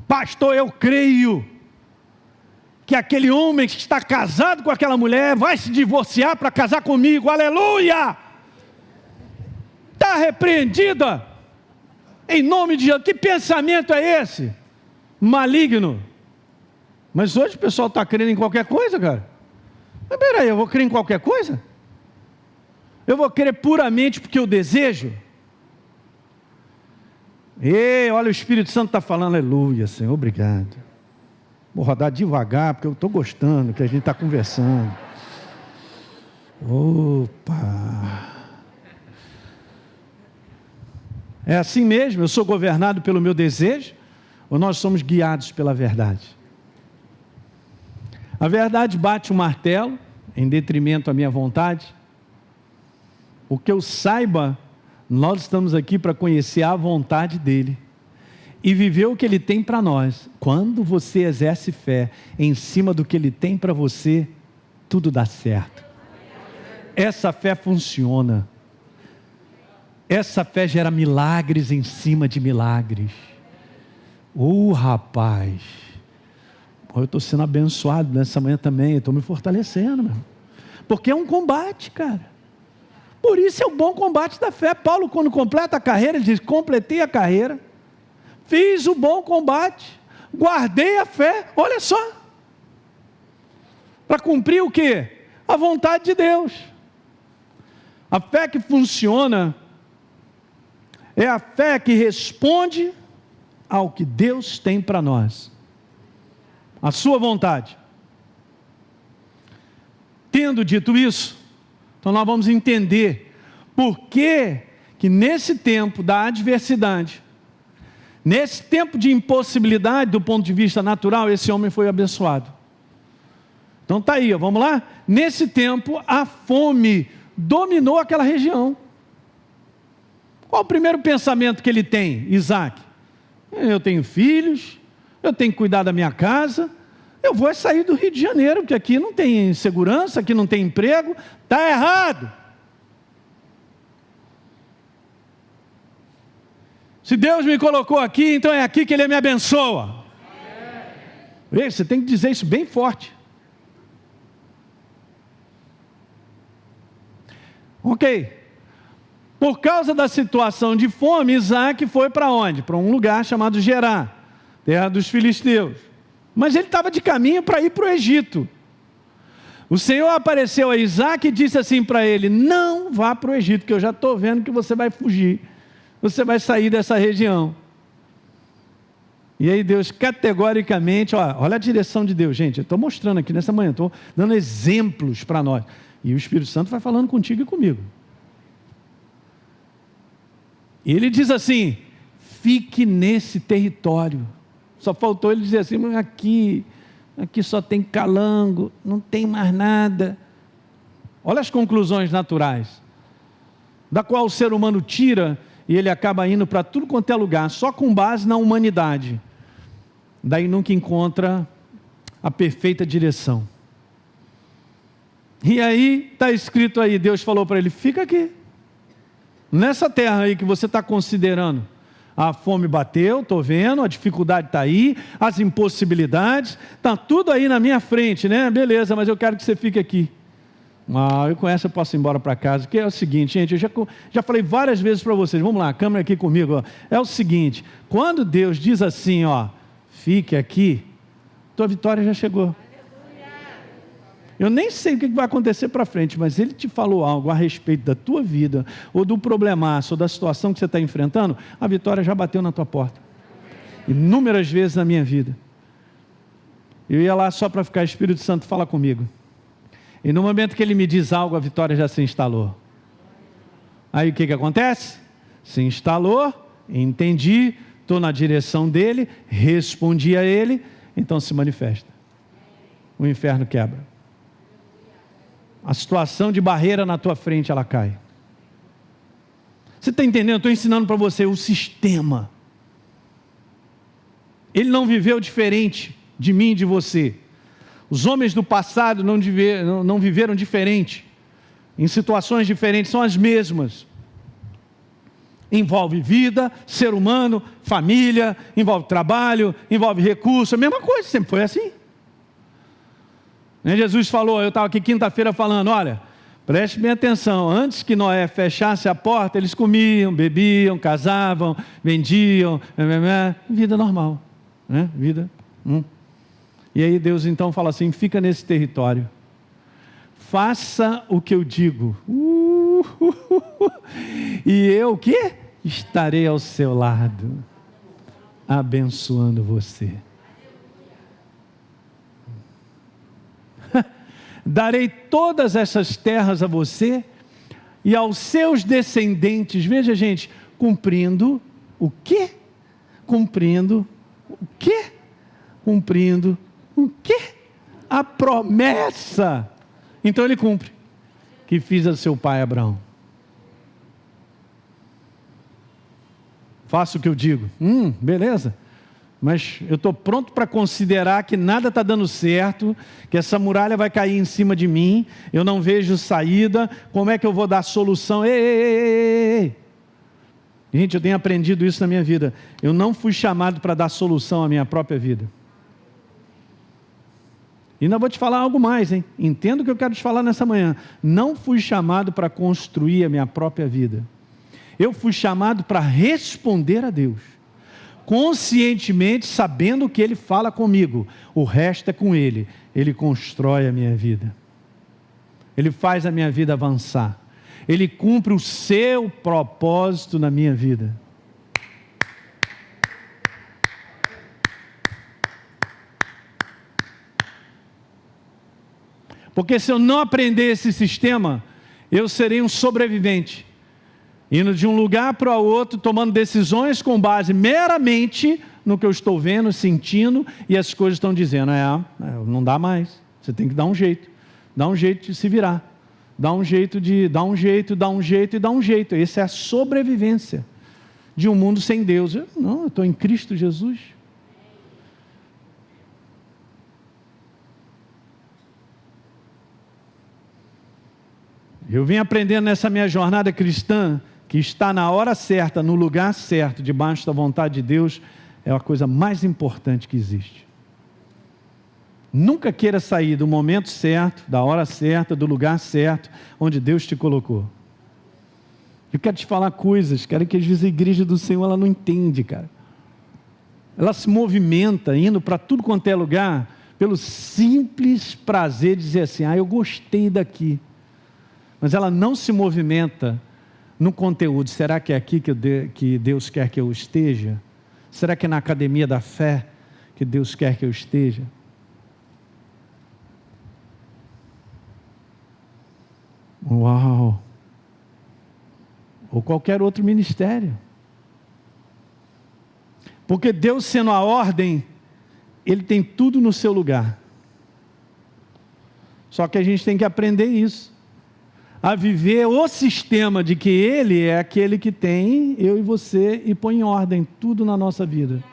Pastor, eu creio que aquele homem que está casado com aquela mulher vai se divorciar para casar comigo. Aleluia! Está repreendida. Em nome de Jesus. Que pensamento é esse? Maligno. Mas hoje o pessoal está crendo em qualquer coisa, cara. Mas peraí, eu vou crer em qualquer coisa? Eu vou crer puramente porque eu desejo? Ei, olha, o Espírito Santo está falando, aleluia, Senhor, obrigado. Vou rodar devagar, porque eu estou gostando que a gente está conversando. Opa! É assim mesmo? Eu sou governado pelo meu desejo? Ou nós somos guiados pela verdade? A verdade bate o martelo, em detrimento à minha vontade. O que eu saiba, nós estamos aqui para conhecer a vontade dEle e viver o que Ele tem para nós. Quando você exerce fé em cima do que Ele tem para você, tudo dá certo. Essa fé funciona. Essa fé gera milagres em cima de milagres. Rapaz, eu estou sendo abençoado nessa manhã também, estou me fortalecendo, meu. Porque é um combate, cara. Por isso é o bom combate da fé. Paulo, quando completa a carreira, ele diz, completei a carreira, fiz o bom combate, guardei a fé, olha só. Para cumprir o quê? A vontade de Deus. A fé que funciona é a fé que responde ao que Deus tem para nós. A sua vontade. Tendo dito isso, então nós vamos entender por que nesse tempo da adversidade, nesse tempo de impossibilidade do ponto de vista natural, esse homem foi abençoado. Então está aí, vamos lá? Nesse tempo a fome dominou aquela região. Qual o primeiro pensamento que ele tem, Isaac? Eu tenho filhos, eu tenho que cuidar da minha casa, eu vou sair do Rio de Janeiro, porque aqui não tem segurança, aqui não tem emprego, está errado. Se Deus me colocou aqui, então é aqui que Ele me abençoa. Ei, você tem que dizer isso bem forte. Ok. Por causa da situação de fome, Isaac foi para onde? Para um lugar chamado Gerar, terra dos filisteus. Mas ele estava de caminho para ir para o Egito. O Senhor apareceu a Isaac e disse assim para ele: não vá para o Egito, que eu já estou vendo que você vai fugir. Você vai sair dessa região. E aí Deus categoricamente, olha a direção de Deus, gente. Eu estou mostrando aqui nessa manhã, estou dando exemplos para nós. E o Espírito Santo vai falando contigo e comigo. E ele diz assim: fique nesse território. Só faltou ele dizer assim: mas aqui só tem calango, não tem mais nada. Olha as conclusões naturais, da qual o ser humano tira, e ele acaba indo para tudo quanto é lugar, só com base na humanidade. Daí nunca encontra a perfeita direção. E aí está escrito aí, Deus falou para ele: fica aqui, nessa terra aí que você está considerando. A fome bateu, estou vendo, a dificuldade está aí, as impossibilidades, está tudo aí na minha frente, né? Beleza, mas eu quero que você fique aqui. Eu com essa eu posso ir embora para casa, que é o seguinte, gente, eu já falei várias vezes para vocês, vamos lá, a câmera aqui comigo, ó. É o seguinte, quando Deus diz assim, fique aqui, tua vitória já chegou. Eu nem sei o que vai acontecer para frente, mas Ele te falou algo a respeito da tua vida, ou do problemaço, ou da situação que você está enfrentando, a vitória já bateu na tua porta. Inúmeras vezes na minha vida. Eu ia lá só para ficar, Espírito Santo, fala comigo. E no momento que Ele me diz algo, a vitória já se instalou. Aí o que acontece? Se instalou, entendi, estou na direção dEle, respondi a Ele, então se manifesta. O inferno quebra. A situação de barreira na tua frente, ela cai. Você está entendendo? Eu estou ensinando para você o sistema. Ele não viveu diferente de mim e de você. Os homens do passado não viveram diferente. Em situações diferentes, são as mesmas. Envolve vida, ser humano, família, envolve trabalho, envolve recurso, a mesma coisa, sempre foi assim. Jesus falou, eu estava aqui quinta-feira falando, olha, preste bem atenção, antes que Noé fechasse a porta, eles comiam, bebiam, casavam, vendiam, vida normal, né? Vida. E aí Deus então fala assim, fica nesse território, faça o que eu digo, e eu o quê? Estarei ao seu lado, abençoando você. Darei todas essas terras a você e aos seus descendentes. Veja, gente, cumprindo o quê? Cumprindo o quê? Cumprindo o quê? A promessa. Então ele cumpre, que fiz a seu pai Abraão. Faço o que eu digo. Beleza. Mas eu estou pronto para considerar que nada está dando certo, que essa muralha vai cair em cima de mim, eu não vejo saída, como é que eu vou dar solução? Ei. Gente, eu tenho aprendido isso na minha vida, eu não fui chamado para dar solução à minha própria vida. E ainda vou te falar algo mais, hein? Entenda o que eu quero te falar nessa manhã. Não fui chamado para construir a minha própria vida, eu fui chamado para responder a Deus. Conscientemente, sabendo que Ele fala comigo, o resto é com Ele. Ele constrói a minha vida, Ele faz a minha vida avançar, Ele cumpre o seu propósito na minha vida. Porque se eu não aprender esse sistema, eu serei um sobrevivente, indo de um lugar para o outro, tomando decisões com base meramente no que eu estou vendo, sentindo, e as coisas estão dizendo, não dá mais, você tem que dar um jeito de se virar, dar um jeito. Essa é a sobrevivência de um mundo sem Deus. Eu estou em Cristo Jesus. Eu vim aprendendo nessa minha jornada cristã, que está na hora certa, no lugar certo, debaixo da vontade de Deus, é a coisa mais importante que existe. Nunca queira sair do momento certo, da hora certa, do lugar certo, onde Deus te colocou. Eu quero te falar coisas, cara, que às vezes a igreja do Senhor ela não entende, cara. Ela se movimenta, indo para tudo quanto é lugar, pelo simples prazer de dizer assim, eu gostei daqui. Mas ela não se movimenta no conteúdo. Será que é aqui que Deus quer que eu esteja? Será que é na academia da fé que Deus quer que eu esteja? Uau! Ou qualquer outro ministério. Porque Deus sendo a ordem, Ele tem tudo no seu lugar. Só que a gente tem que aprender isso. A viver o sistema de que Ele é aquele que tem eu e você e põe em ordem tudo na nossa vida.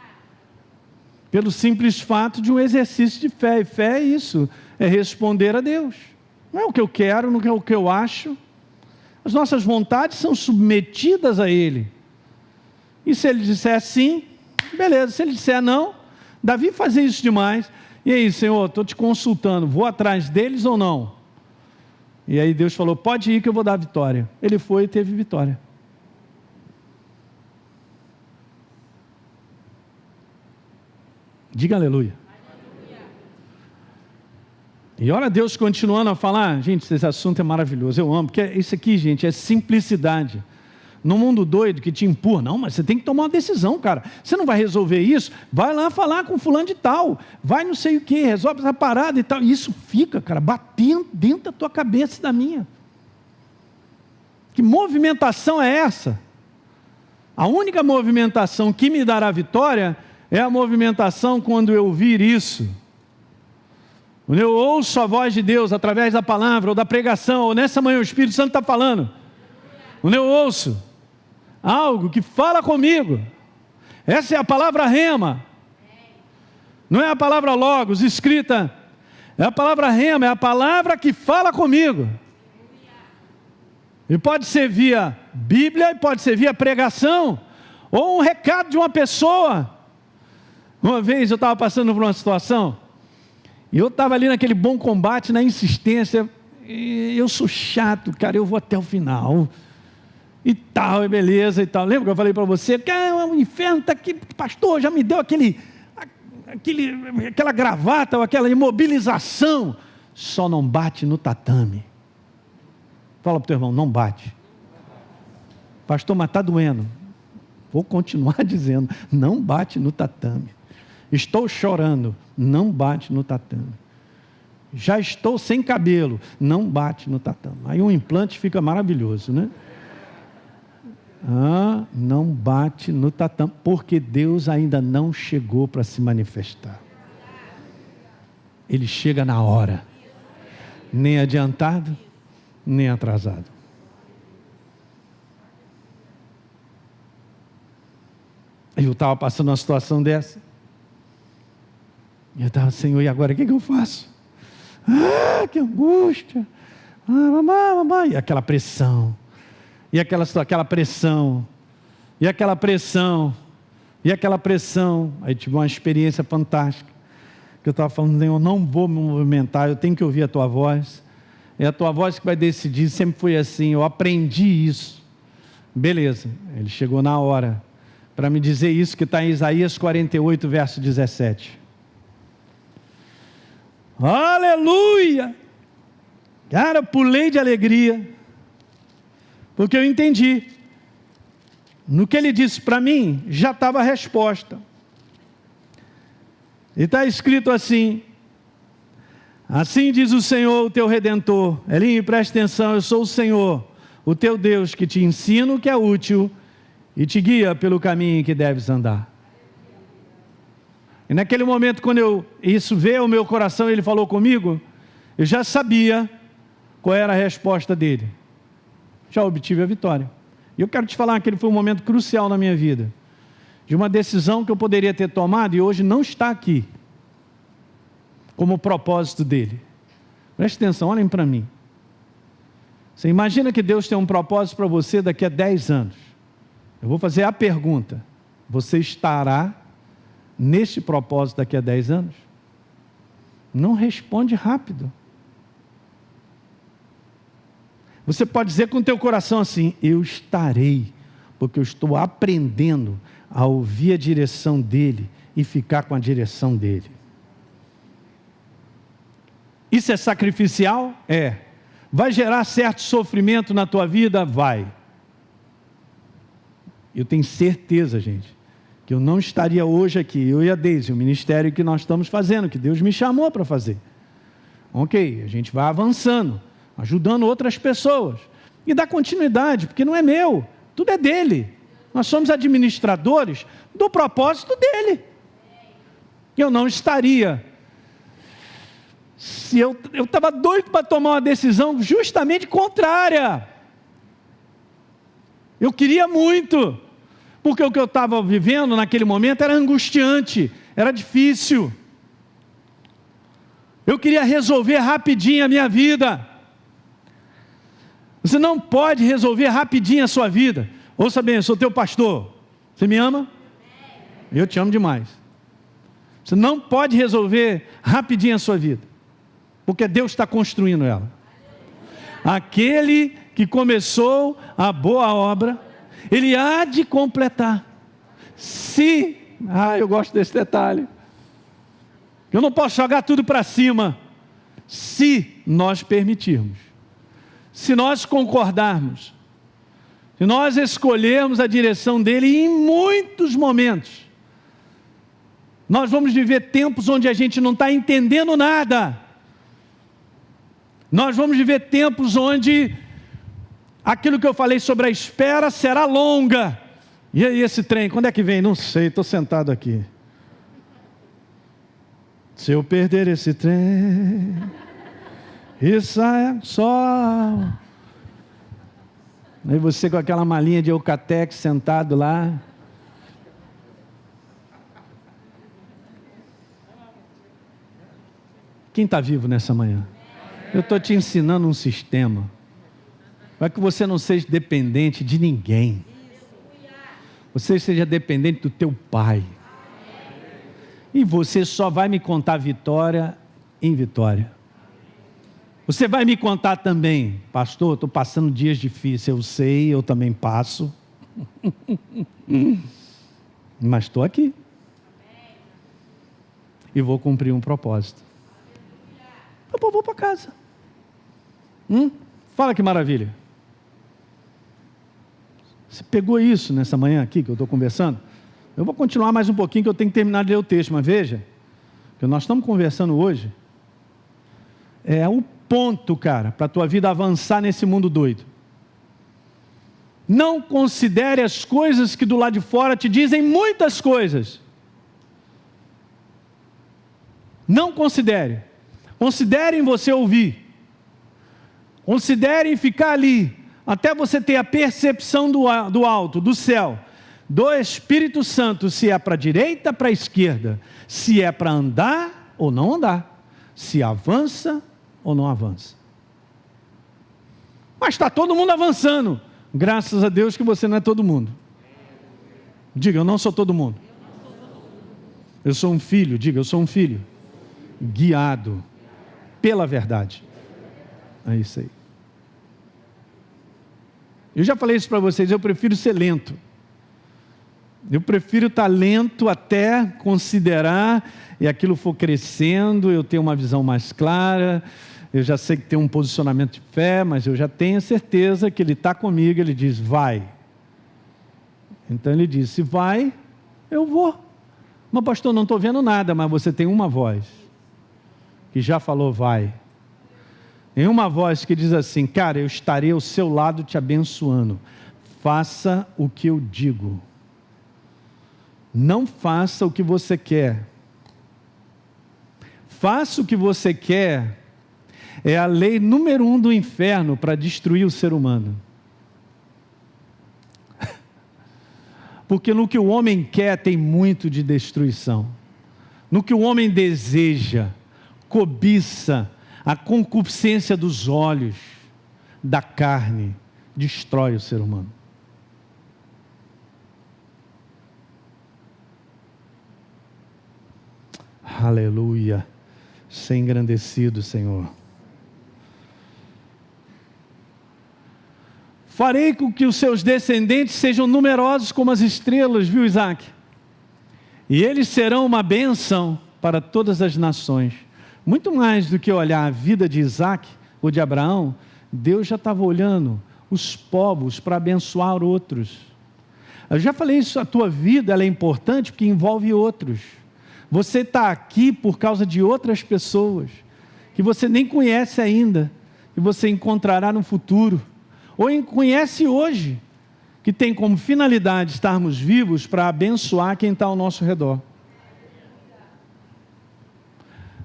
Pelo simples fato de um exercício de fé. E fé é isso, é responder a Deus. Não é o que eu quero, não é o que eu acho. As nossas vontades são submetidas a Ele. E se Ele disser sim, beleza. Se Ele disser não, Davi fazia isso demais. E aí, Senhor, estou te consultando, vou atrás deles ou não? E aí Deus falou, pode ir que eu vou dar a vitória. Ele foi e teve vitória. Diga aleluia. E olha Deus continuando a falar, gente, esse assunto é maravilhoso, eu amo, porque isso aqui, gente, é simplicidade. No mundo doido que te empurra, não, mas você tem que tomar uma decisão, cara. Você não vai resolver isso? Vai lá falar com fulano de tal, vai não sei o que, resolve essa parada e tal. E isso fica, cara, batendo dentro da tua cabeça e da minha. Que movimentação é essa? A única movimentação que me dará vitória é a movimentação quando eu ouvir isso. Quando eu ouço a voz de Deus através da palavra ou da pregação, ou nessa manhã o Espírito Santo está falando. Quando eu ouço algo que fala comigo, essa é a palavra rema, não é a palavra logos escrita, é a palavra rema, é a palavra que fala comigo. E pode ser via Bíblia, e pode ser via pregação, ou um recado de uma pessoa. Uma vez eu estava passando por uma situação, e eu estava ali naquele bom combate, na insistência, e eu sou chato, cara, eu vou até o final. E tal, e beleza e tal. Lembra que eu falei para você? Que o inferno está aqui, pastor, já me deu aquela gravata, ou aquela imobilização. Só não bate no tatame. Fala para o teu irmão, não bate. Pastor, mas está doendo. Vou continuar dizendo, não bate no tatame. Estou chorando, não bate no tatame. Já estou sem cabelo, não bate no tatame. Aí um implante fica maravilhoso, né? Não bate no tatame, porque Deus ainda não chegou para se manifestar. Ele chega na hora, nem adiantado, nem atrasado. Eu estava passando uma situação dessa, e eu estava, Senhor, e agora o que eu faço? Que angústia, mamãe, e aquela pressão. E aquela pressão, e aquela pressão, e aquela pressão. Aí tive uma experiência fantástica, que eu estava falando, eu não vou me movimentar, eu tenho que ouvir a tua voz, é a tua voz que vai decidir, sempre foi assim, eu aprendi isso. Beleza, ele chegou na hora, para me dizer isso que está em Isaías 48, verso 17. Aleluia! Cara, pulei de alegria, porque eu entendi, no que ele disse para mim, já estava a resposta. E está escrito assim, assim diz o Senhor, o teu Redentor. Elinho, presta atenção, eu sou o Senhor, o teu Deus, que te ensina o que é útil e te guia pelo caminho que deves andar. E naquele momento, quando isso veio ao meu coração, ele falou comigo, eu já sabia qual era a resposta dele. Já obtive a vitória. E eu quero te falar que ele foi um momento crucial na minha vida, de uma decisão que eu poderia ter tomado e hoje não está aqui, como propósito dele. Preste atenção, olhem para mim. Você imagina que Deus tem um propósito para você daqui a 10 anos. Eu vou fazer a pergunta, você estará neste propósito daqui a 10 anos? Não responde rápido. Você pode dizer com o teu coração assim: eu estarei, porque eu estou aprendendo a ouvir a direção dele e ficar com a direção dele. Isso é sacrificial? É. Vai gerar certo sofrimento na tua vida? Vai. Eu tenho certeza, gente, que eu não estaria hoje aqui, eu e a Deise, o ministério que nós estamos fazendo, que Deus me chamou para fazer. Ok, a gente vai avançando, ajudando outras pessoas. E dá continuidade, porque não é meu, tudo é dele. Nós somos administradores do propósito dele. Eu não estaria. Se eu estava doido para tomar uma decisão justamente contrária. Eu queria muito, porque o que eu estava vivendo naquele momento era angustiante, era difícil. Eu queria resolver rapidinho a minha vida. Você não pode resolver rapidinho a sua vida. Ouça bem, eu sou teu pastor. Você me ama? Eu te amo demais. Você não pode resolver rapidinho a sua vida, porque Deus está construindo ela. Aquele que começou a boa obra, Ele há de completar. Se, eu gosto desse detalhe. Eu não posso jogar tudo para cima. Se nós permitirmos, se nós concordarmos, se nós escolhermos a direção dele, e em muitos momentos, nós vamos viver tempos onde a gente não está entendendo nada. Nós vamos viver tempos onde aquilo que eu falei sobre a espera será longa. E aí esse trem, quando é que vem? Não sei, estou sentado aqui. Se eu perder esse trem, isso é só... Aí você com aquela malinha de Eucatex sentado lá. Quem está vivo nessa manhã? Eu estou te ensinando um sistema, para que você não seja dependente de ninguém. Você seja dependente do teu Pai. E você só vai me contar vitória em vitória. Você vai me contar também: pastor, estou passando dias difíceis. Eu sei, eu também passo. Mas estou aqui. E vou cumprir um propósito. Eu vou para casa. Fala que maravilha. Você pegou isso nessa manhã aqui que eu estou conversando? Eu vou continuar mais um pouquinho, que eu tenho que terminar de ler o texto, mas veja, que nós estamos conversando hoje, é o ponto, cara, para a tua vida avançar nesse mundo doido. Não considere as coisas que do lado de fora te dizem muitas coisas. Não considere. Considere em você ouvir. Considere em ficar ali, até você ter a percepção do alto, do céu, do Espírito Santo, se é para a direita, para a esquerda, se é para andar ou não andar, se avança ou não avança. Mas está todo mundo avançando, graças a Deus que você não é todo mundo. Diga, eu não sou todo mundo. Eu sou um filho, diga, eu sou um filho, guiado pela verdade. É isso aí. Eu já falei isso para vocês, eu prefiro ser lento. Eu prefiro estar lento até considerar, e aquilo for crescendo, eu tenho uma visão mais clara, eu já sei que tem um posicionamento de fé, mas eu já tenho certeza que Ele está comigo. Ele diz, vai. Então Ele diz, se vai, eu vou. Mas pastor, não estou vendo nada, mas você tem uma voz, que já falou vai. Tem uma voz que diz assim, cara, eu estarei ao seu lado te abençoando. Faça o que eu digo. Não faça o que você quer. Faça o que você quer. É a lei número 1 do inferno para destruir o ser humano. Porque no que o homem quer tem muito de destruição. No que o homem deseja, cobiça, a concupiscência dos olhos, da carne, destrói o ser humano. Aleluia. Ser engrandecido, Senhor. Farei com que os seus descendentes sejam numerosos como as estrelas, viu, Isaac? E eles serão uma bênção para todas as nações. Muito mais do que olhar a vida de Isaac ou de Abraão, Deus já estava olhando os povos para abençoar outros. Eu já falei isso, a tua vida ela é importante porque envolve outros. Você está aqui por causa de outras pessoas, que você nem conhece ainda, que você encontrará no futuro, ou conhece hoje, que tem como finalidade estarmos vivos para abençoar quem está ao nosso redor.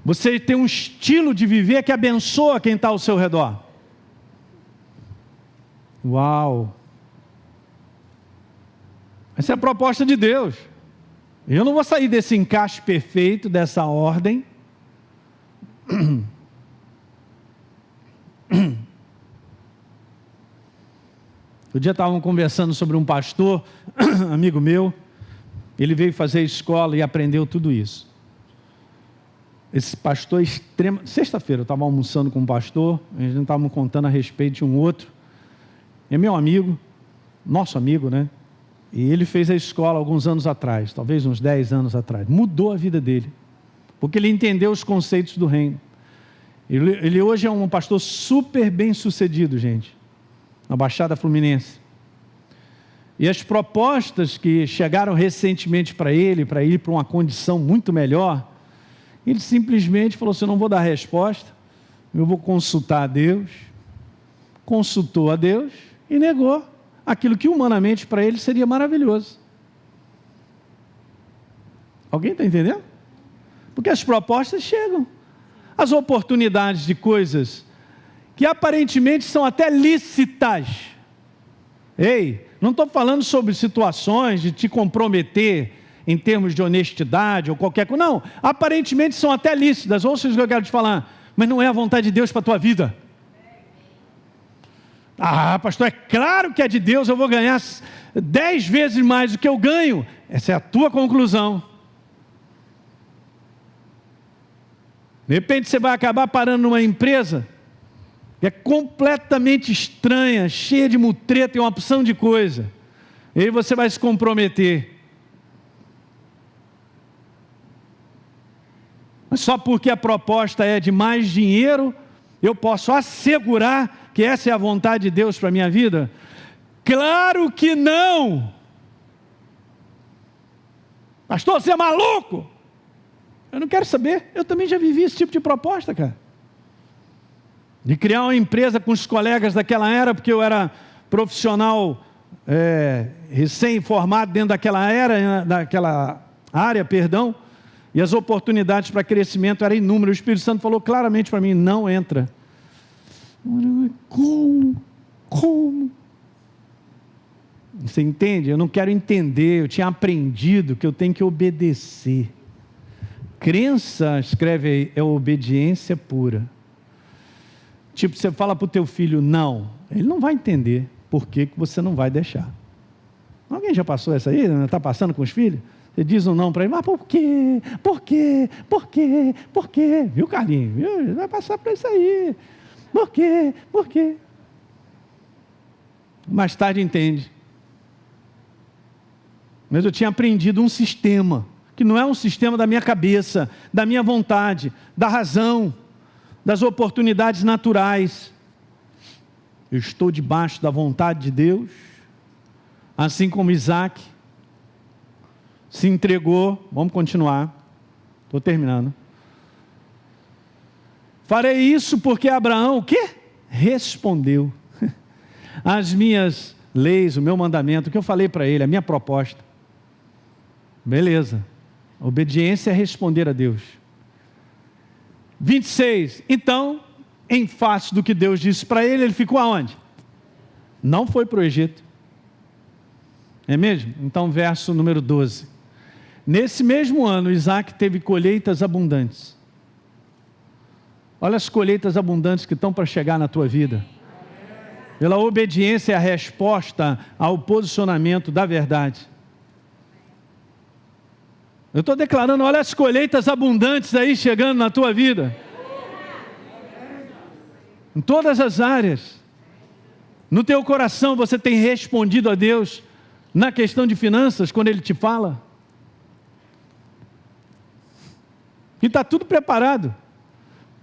Você tem um estilo de viver que abençoa quem está ao seu redor. Uau! Essa é a proposta de Deus. Eu não vou sair desse encaixe perfeito, dessa ordem. Um dia estavam conversando sobre um pastor, amigo meu. Ele veio fazer escola e aprendeu tudo isso. Esse pastor extremo... Sexta-feira eu estava almoçando com um pastor, a gente estava contando a respeito de um outro. É meu amigo, nosso amigo, né? E ele fez a escola alguns anos atrás, talvez uns 10 anos atrás. Mudou a vida dele, porque ele entendeu os conceitos do reino. Ele hoje é um pastor super bem sucedido, gente, na Baixada Fluminense. E as propostas que chegaram recentemente para ele, para ir para uma condição muito melhor, ele simplesmente falou assim: eu não vou dar resposta, eu vou consultar a Deus. Consultou a Deus e negou aquilo que humanamente para ele seria maravilhoso. Alguém está entendendo? Porque as propostas chegam, as oportunidades de coisas que aparentemente são até lícitas. Ei, não estou falando sobre situações de te comprometer em termos de honestidade ou qualquer coisa. Não, aparentemente são até lícitas. Ouça o que eu quero te falar, mas não é a vontade de Deus para a tua vida. Ah, pastor, é claro que é de Deus, eu vou ganhar 10 vezes mais do que eu ganho. Essa é a tua conclusão. De repente você vai acabar parando numa empresa que é completamente estranha, cheia de mutreta e uma opção de coisa. E aí você vai se comprometer. Mas só porque a proposta é de mais dinheiro, eu posso assegurar que essa é a vontade de Deus para a minha vida? Claro que não! Pastor, você é maluco? Eu não quero saber, eu também já vivi esse tipo de proposta, cara. De criar uma empresa com os colegas daquela era, porque eu era profissional recém-formado dentro daquela área, e as oportunidades para crescimento eram inúmeras. O Espírito Santo falou claramente para mim: não entra. Como? Você entende? Eu não quero entender, eu tinha aprendido que eu tenho que obedecer. Crença, escreve aí, é obediência pura. Tipo, você fala para o teu filho não, ele não vai entender por que você não vai deixar. Alguém já passou essa aí? Está passando com os filhos? Você diz um não para ele, mas por quê? Por quê? Por quê? Por quê? Viu, Carlinhos? Viu? Vai passar para isso aí. Por quê? Por quê? Mais tarde entende. Mas eu tinha aprendido um sistema, que não é um sistema da minha cabeça, da minha vontade, da razão, das oportunidades naturais. Eu estou debaixo da vontade de Deus, assim como Isaac se entregou. Vamos continuar, estou terminando. Farei isso porque Abraão, o quê? Respondeu as minhas leis, o meu mandamento, o que eu falei para ele, a minha proposta. Beleza, obediência é responder a Deus. 26, então, em face do que Deus disse para ele, ele ficou aonde? Não foi para o Egito. É mesmo? Então, verso número 12. Nesse mesmo ano, Isaac teve colheitas abundantes. Olha as colheitas abundantes que estão para chegar na tua vida. Pela obediência é a resposta ao posicionamento da verdade. Eu estou declarando, olha as colheitas abundantes aí chegando na tua vida. Em todas as áreas. No teu coração você tem respondido a Deus na questão de finanças, quando Ele te fala? E está tudo preparado.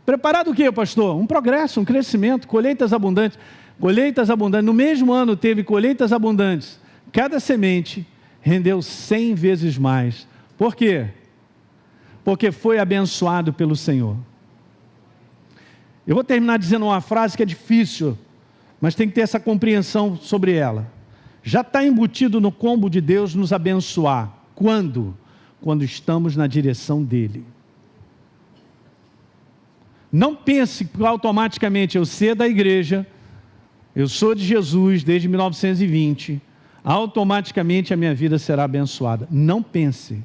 Preparado o quê, pastor? Um progresso, um crescimento, colheitas abundantes. Colheitas abundantes. No mesmo ano teve colheitas abundantes. Cada semente rendeu 100 vezes mais. Por quê? Porque foi abençoado pelo Senhor. Eu vou terminar dizendo uma frase que é difícil, mas tem que ter essa compreensão sobre ela. Já está embutido no combo de Deus nos abençoar. Quando? Quando estamos na direção dEle. Não pense que automaticamente eu ser da igreja, eu sou de Jesus desde 1920, automaticamente a minha vida será abençoada. Não pense.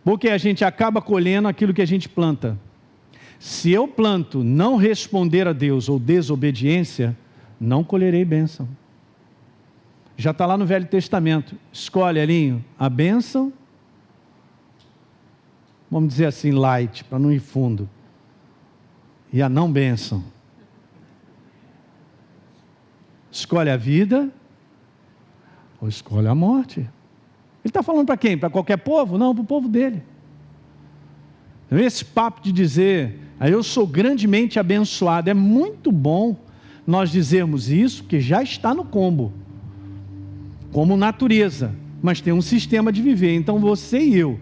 Porque a gente acaba colhendo aquilo que a gente planta. Se eu planto não responder a Deus ou desobediência, não colherei bênção. Já está lá no Velho Testamento. Escolhe, Elinho, a bênção, vamos dizer assim, light, para não ir fundo, e a não bênção. Escolhe a vida ou escolhe a morte. Ele está falando para quem? Para qualquer povo? Não, para o povo dele. Então, esse papo de dizer, eu sou grandemente abençoado, é muito bom nós dizermos isso, que já está no combo, como natureza, mas tem um sistema de viver. Então você e eu,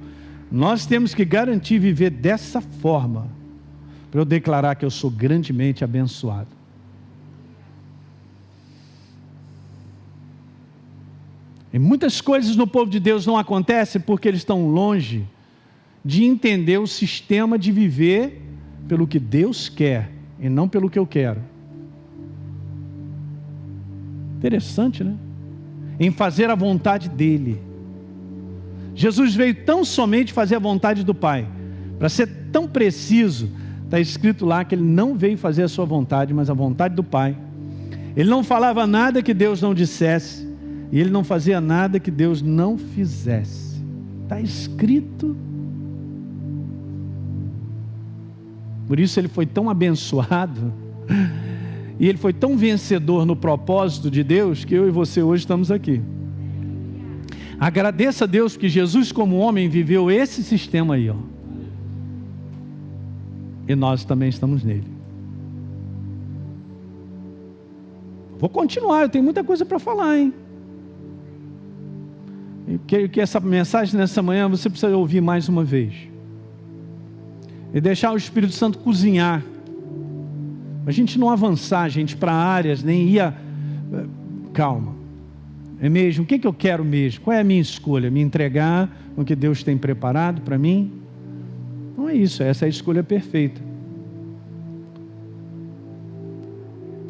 nós temos que garantir viver dessa forma, para eu declarar que eu sou grandemente abençoado. E muitas coisas no povo de Deus não acontecem porque eles estão longe de entender o sistema de viver pelo que Deus quer e não pelo que eu quero. Interessante, né? Em fazer a vontade dEle. Jesus veio tão somente fazer a vontade do Pai. Para ser tão preciso, está escrito lá que Ele não veio fazer a sua vontade, mas a vontade do Pai. Ele não falava nada que Deus não dissesse, e Ele não fazia nada que Deus não fizesse. Está escrito. Por isso Ele foi tão abençoado, e Ele foi tão vencedor no propósito de Deus, que eu e você hoje estamos aqui. Agradeça a Deus que Jesus como homem viveu esse sistema aí, ó. E nós também estamos nele. Vou continuar, eu tenho muita coisa para falar, hein? Eu creio que essa mensagem nessa manhã você precisa ouvir mais uma vez. E deixar o Espírito Santo cozinhar. A gente não avançar, gente, para áreas, nem ir calma. É mesmo? O que eu quero mesmo? Qual é a minha escolha? Me entregar o que Deus tem preparado para mim? Não é isso, essa é a escolha perfeita.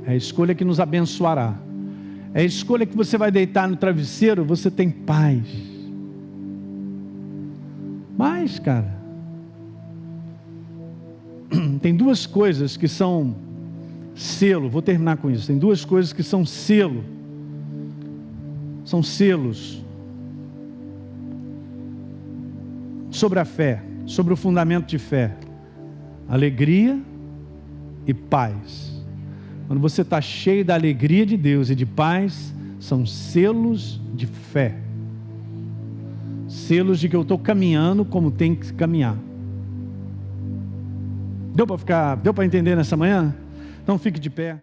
É a escolha que nos abençoará. É a escolha que você vai deitar no travesseiro, você tem paz. Mas, cara, tem duas coisas que são selo, vou terminar com isso. Tem duas coisas que são selo. São selos sobre a fé, sobre o fundamento de fé: alegria e paz. Quando você está cheio da alegria de Deus e de paz, são selos de fé, selos de que eu estou caminhando como tem que caminhar. Deu para entender nessa manhã? Então fique de pé.